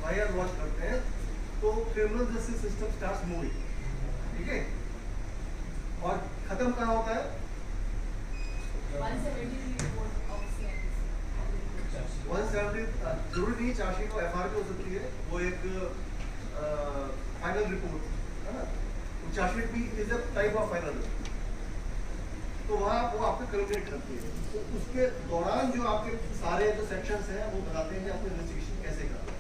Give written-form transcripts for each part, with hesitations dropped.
FIR launch करते हैं तो criminal justice system starts moving, ठीक है। और खत्म कहाँ होता है? 170 जरूरी नहीं चार्जशीट को FR पे हो सकती है, वो एक फाइनल रिपोर्ट है ना, चार्जशीट भी is a type of final report. तो वहाँ वो आपको कल्कुलेट करती है, तो उसके दौरान जो आपके सारे जो सेक्शंस हैं वो बताते हैं कि आपको इन्वेस्टिगेशन कैसे करना है।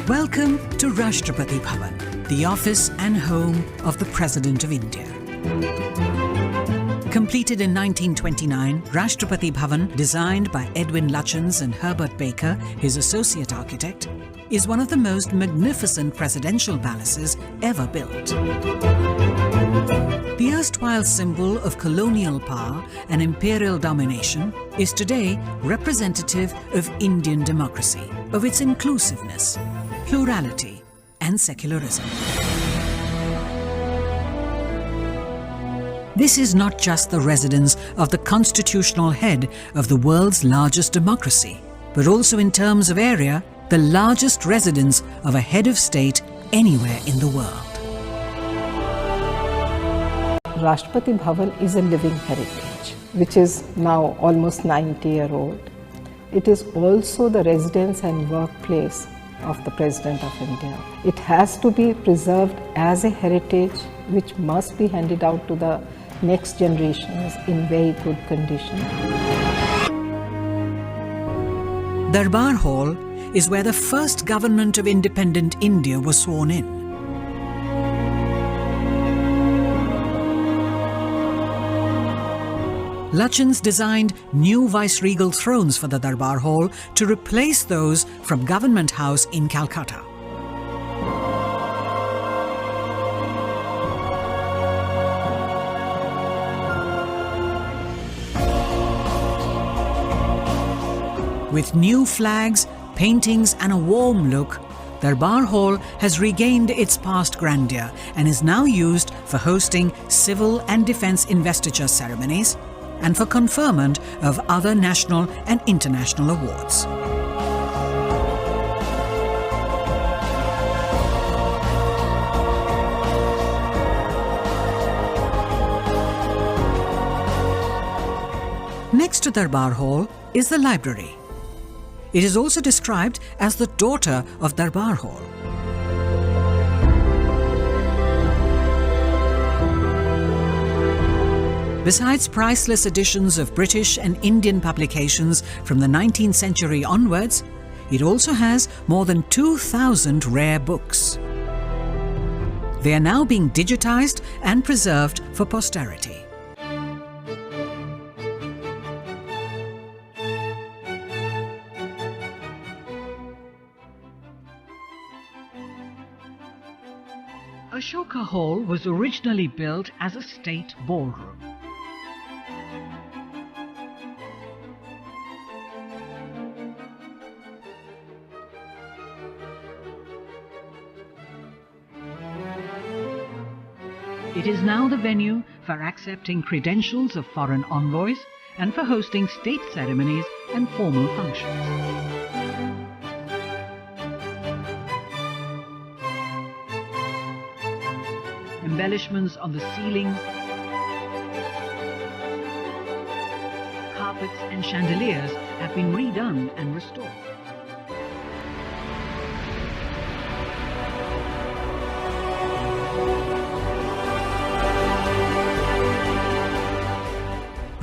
Welcome to Rashtrapati Bhavan, the office and home of the President of India. Completed in 1929, Rashtrapati Bhavan, designed by Edwin Lutyens and Herbert Baker, his associate architect, is one of the most magnificent presidential palaces ever built. The erstwhile symbol of colonial power and imperial domination is today representative of Indian democracy, of its inclusiveness, plurality and secularism. This is not just the residence of the constitutional head of the world's largest democracy, but also in terms of area, the largest residence of a head of state anywhere in the world. Rashtrapati Bhavan is a living heritage, which is now almost 90-year-old. It is also the residence and workplace of the President of India. It has to be preserved as a heritage which must be handed out to the next generations in very good condition. Darbar Hall is where the first government of independent India was sworn in. Lutyens designed new viceregal thrones for the Darbar Hall to replace those from Government House in Calcutta. With new flags, paintings and a warm look, Darbar Hall has regained its past grandeur and is now used for hosting civil and defence investiture ceremonies and for conferment of other national and international awards. Next to Darbar Hall, is the library. It is also described as the daughter of Darbar Hall. Besides priceless editions of British and Indian publications from the 19th century onwards, it also has more than 2,000 rare books. They are now being digitized and preserved for posterity. Ashoka Hall was originally built as a state ballroom. It is now the venue for accepting credentials of foreign envoys and for hosting state ceremonies and formal functions. Embellishments on the ceilings, carpets and chandeliers have been redone and restored.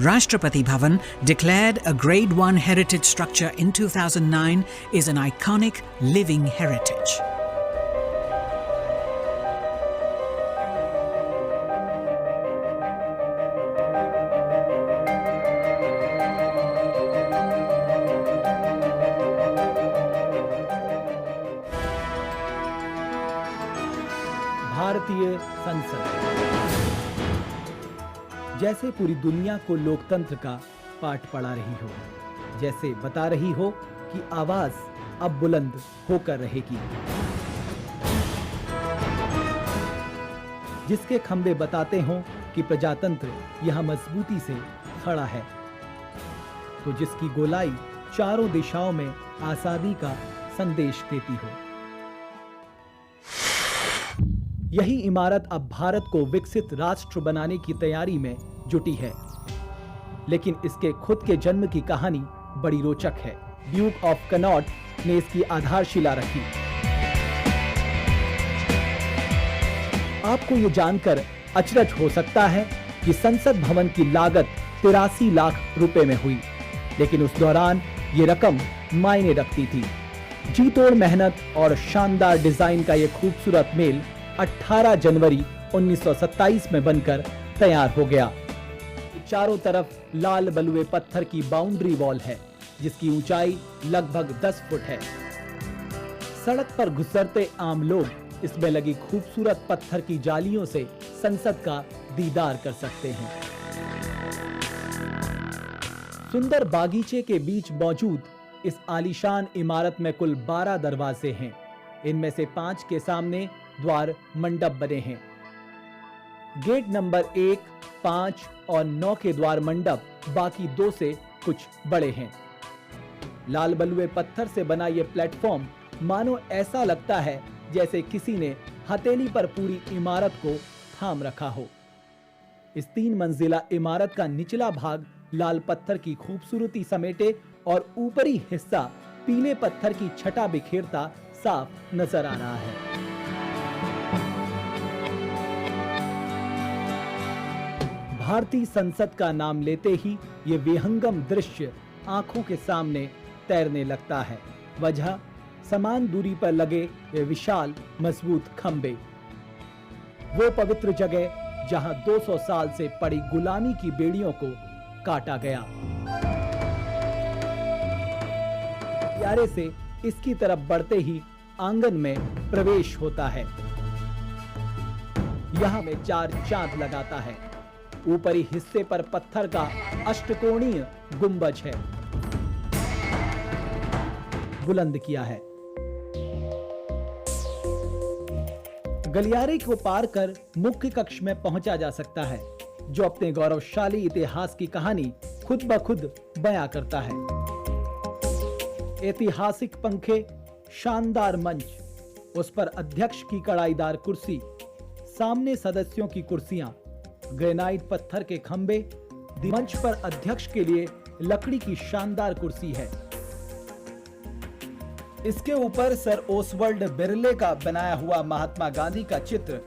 Rashtrapati Bhavan, declared a Grade 1 heritage structure in 2009, is an iconic living heritage. भारतीय संसद जैसे पूरी दुनिया को लोकतंत्र का पाठ पढ़ा रही हो, जैसे बता रही हो कि आवाज अब बुलंद होकर रहेगी, जिसके खंबे बताते हों कि प्रजातंत्र यहां मजबूती से खड़ा है, तो जिसकी गोलाई चारों दिशाओं में आजादी का संदेश देती हो। यही इमारत अब भारत को विकसित राष्ट्र बनाने की तैयारी में जुटी है, लेकिन इसके खुद के जन्म की कहानी बड़ी रोचक है। ड्यूक ऑफ कनॉट ने इसकी आधारशिला रखी। आपको ये जानकर अचरज हो सकता है कि संसद भवन की लागत 83 लाख रुपए में हुई, लेकिन उस दौरान ये रकम मायने रखती थी। जी तोड़ मेहनत और शानदार डिजाइन का ये खूबसूरत मेल 18 जनवरी 1927 में बनकर तैयार हो गया। चारों तरफ लाल बलुए पत्थर की बाउंड्री वॉल है, जिसकी ऊंचाई लगभग 10 फुट है। सड़क पर गुजरते आम लोग इसमें लगी खूबसूरत पत्थर की जालियों से संसद का दीदार कर सकते हैं। सुंदर बागीचे के बीच मौजूद इस आलीशान इमारत में कुल 12 दरवाजे हैं। इनमें से 5 के सामने द्वार मंडप बने हैं। गेट नंबर 1, 5 और 9 के द्वार मंडप बाकी 2 से कुछ बड़े हैं। लाल बलुए पत्थर से बना यह प्लेटफॉर्म मानो ऐसा लगता है जैसे किसी ने हथेली पर पूरी इमारत को थाम रखा हो। इस 3 मंजिला इमारत का निचला भाग लाल पत्थर की खूबसूरती समेटे और ऊपरी हिस्सा पीले पत्थर की छटा बिखेरता साफ नजर आ रहा है। भारतीय संसद का नाम लेते ही ये विहंगम दृश्य आंखों के सामने तैरने लगता है। वजह समान दूरी पर लगे ये विशाल मजबूत खंबे, वो पवित्र जगह जहां 200 साल से पड़ी गुलामी की बेड़ियों को काटा गया। प्यारे से इसकी तरफ बढ़ते ही आंगन में प्रवेश होता है। यहां में 4 चांद लगाता है। ऊपरी हिस्से पर पत्थर का अष्टकोणीय गुंबज है, बुलंद किया है। गलियारे को पार कर मुख्य कक्ष में पहुंचा जा सकता है, जो अपने गौरवशाली इतिहास की कहानी खुद ब खुद बयां करता है। ऐतिहासिक पंखे, शानदार मंच, उस पर अध्यक्ष की कड़ाईदार कुर्सी, सामने सदस्यों की कुर्सियां, ग्रेनाइट पत्थर के खंबे, मंच पर अध्यक्ष के लिए लकड़ी की शानदार कुर्सी है। इसके ऊपर सर ओसवाल्ड बिरले का बनाया हुआ महात्मा गांधी का चित्र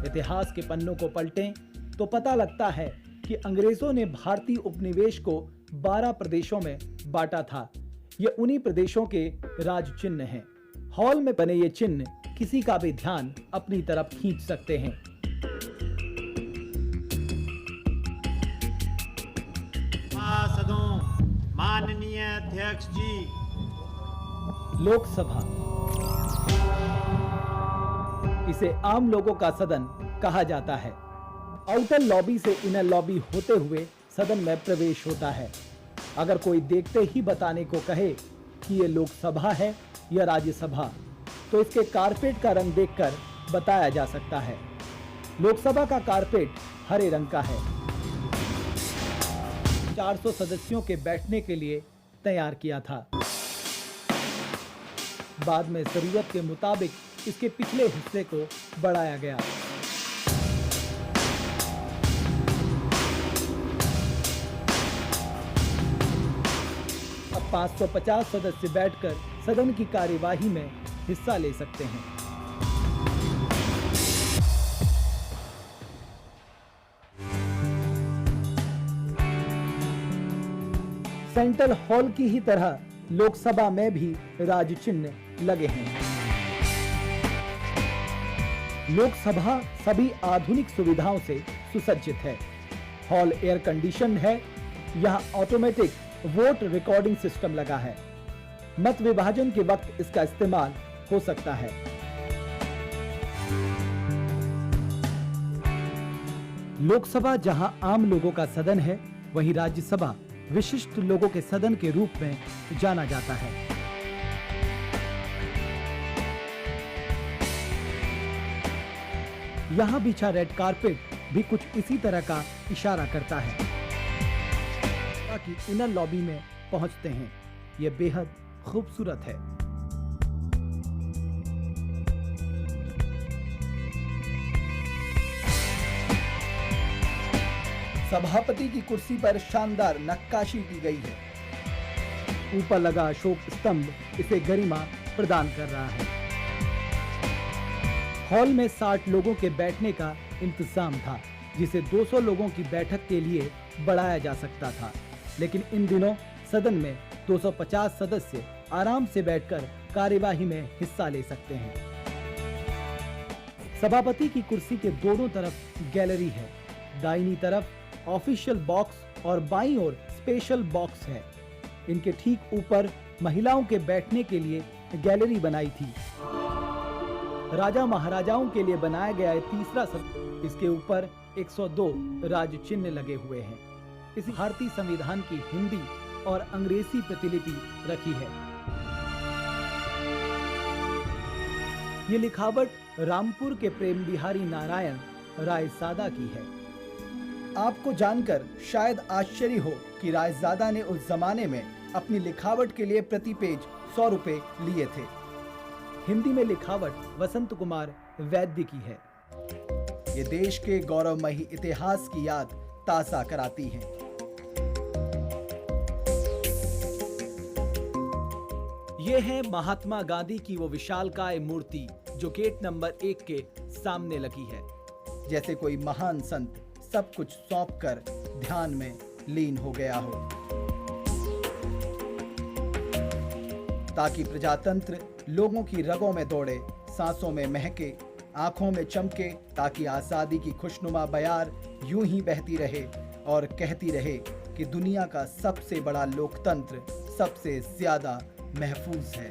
इतिहास के पन्नों को पलटें तो पता लगता है कि अंग्रेजों ने भारतीय उपनिवेश को 12 प्रदेशों में बांटा था। ये उन्हीं प्रदेशों के राज चिन्ह हैं। हॉल में बने ये चिन्ह किसी का भी ध्यान अपनी तरफ खींच सकते हैं। माननीय अध्यक्ष जी। लोकसभा, इसे आम लोगों का सदन कहा जाता है। आउटर लॉबी से इनर लॉबी होते हुए सदन में प्रवेश होता है। अगर कोई देखते ही बताने को कहे कि ये लोकसभा है या राज्यसभा, तो इसके कारपेट का रंग देखकर बताया जा सकता है। लोकसभा का कारपेट हरे रंग का है। 400 सदस्यों के बैठने के लिए तैयार किया था। बाद में जरूरत के मुताबिक इसके पिछले हिस्से को बढ़ाया गया। अब 550 सदस्य बैठकर सदन की कार्यवाही में हिस्सा ले सकते हैं। सेंट्रल हॉल की ही तरह लोकसभा में भी राज चिन्ह लगे हैं। लोकसभा सभी आधुनिक सुविधाओं से सुसज्जित है। हॉल एयर कंडीशन है। यहाँ ऑटोमेटिक वोट रिकॉर्डिंग सिस्टम लगा है। मत विभाजन के वक्त इसका इस्तेमाल हो सकता है। लोकसभा जहां आम लोगों का सदन है, वहीं राज्यसभा विशिष्ट लोगों के सदन के रूप में जाना जाता है। यहां बिछा रेड कारपेट भी कुछ इसी तरह का इशारा करता है। ताकि इनर लॉबी में पहुंचते हैं। यह बेहद खूबसूरत है। सभापति की कुर्सी पर शानदार नक्काशी की गई है। ऊपर लगा अशोक स्तंभ इसे गरिमा प्रदान कर रहा है। हॉल में 60 लोगों के बैठने का इंतजाम था, जिसे 200 लोगों की बैठक के लिए बढ़ाया जा सकता था। लेकिन इन दिनों सदन में 250 सदस्य आराम से बैठकर कार्यवाही में हिस्सा ले सकते हैं। सभापति की कुर्सी के दोनों तरफ गैलरी है। दाहिनी तरफ ऑफिशियल बॉक्स और बाईं ओर स्पेशल बॉक्स है। इनके ठीक ऊपर महिलाओं के बैठने के लिए गैलरी बनाई थी। राजा महाराजाओं के लिए बनाया गया है तीसरा सदन। इसके ऊपर 102 राज चिन्ह लगे हुए हैं। इस भारतीय संविधान की हिंदी और अंग्रेजी प्रतिलिपि रखी है। ये लिखावट रामपुर के प्रेम बिहारी नारायण रायजादा की है। आपको जानकर शायद आश्चर्य हो कि रायजादा ने उस जमाने में अपनी लिखावट के लिए प्रति पेज 100 रुपए लिए थे। हिंदी में लिखावट वसंत कुमार वैद्य की है। ये देश के गौरवमयी इतिहास की याद ताजा कराती हैं। ये है महात्मा गांधी की वो विशालकाय मूर्ति जो गेट नंबर 1 के सामने लगी है। जैसे कोई महान संत सब कुछ सौंपकर ध्यान में लीन हो गया हो, ताकि प्रजातंत्र लोगों की रगों में दौड़े, सांसों में महके, आंखों में चमके, ताकि आजादी की खुशनुमा बयार यूं ही बहती रहे और कहती रहे कि दुनिया का सबसे बड़ा लोकतंत्र सबसे ज्यादा महफूज है।